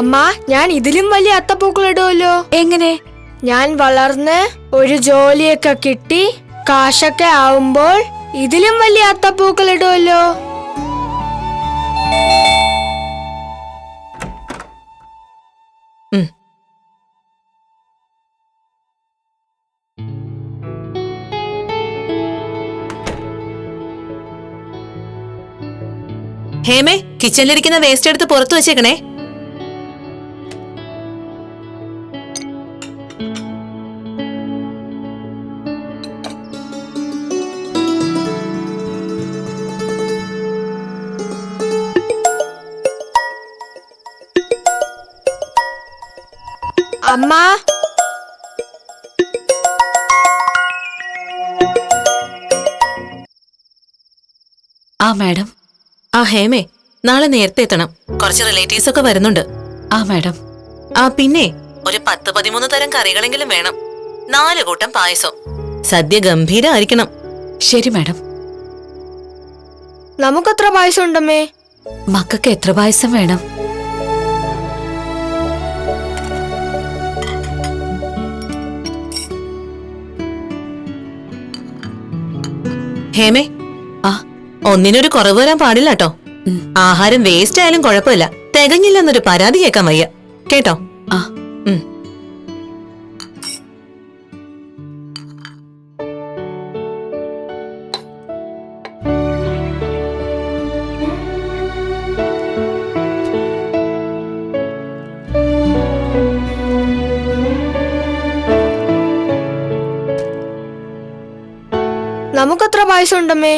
അമ്മ, ഞാൻ ഇതിലും വലിയ അത്തപ്പൂക്കൾ ഇടുമല്ലോ. എങ്ങനെ? ഞാൻ വളർന്ന് ഒരു ജോലിയൊക്കെ കിട്ടി കാശൊക്കെ ആവുമ്പോൾ ഇതിലും വലിയ അത്തപ്പൂക്കൾ ഇടുമല്ലോ. ഹേമേ, കിച്ചണിലിരിക്കുന്ന വേസ്റ്റ് എടുത്ത് പുറത്തു വെച്ചേക്കണേ. അമ്മ, മാഡം. ഹേമേ, നാളെ നേരത്തെ എത്തണം. കുറച്ച് റിലേറ്റീവ്സ് ഒക്കെ വരുന്നുണ്ട്. മാഡം. പിന്നെ ഒരു 10-13 തരം കറികളെങ്കിലും വേണം. 4 കൂട്ടം പായസം. സദ്യ ഗംഭീരമായിരിക്കണം. ശരി മാഡം. നമുക്കെത്ര പായസം ഉണ്ടമ്മേ? മക്കൾക്ക് എത്ര പായസം വേണം? ഹേമേ, ഒന്നിനൊരു കുറവ് വരാൻ പാടില്ല കേട്ടോ. ആഹാരം വേസ്റ്റ് ആയാലും കുഴപ്പമില്ല, തികഞ്ഞില്ലെന്നൊരു പരാതി കേൾക്കാൻ വയ്യ കേട്ടോ. നമുക്കെത്ര പായസം ഉണ്ടമ്മേ?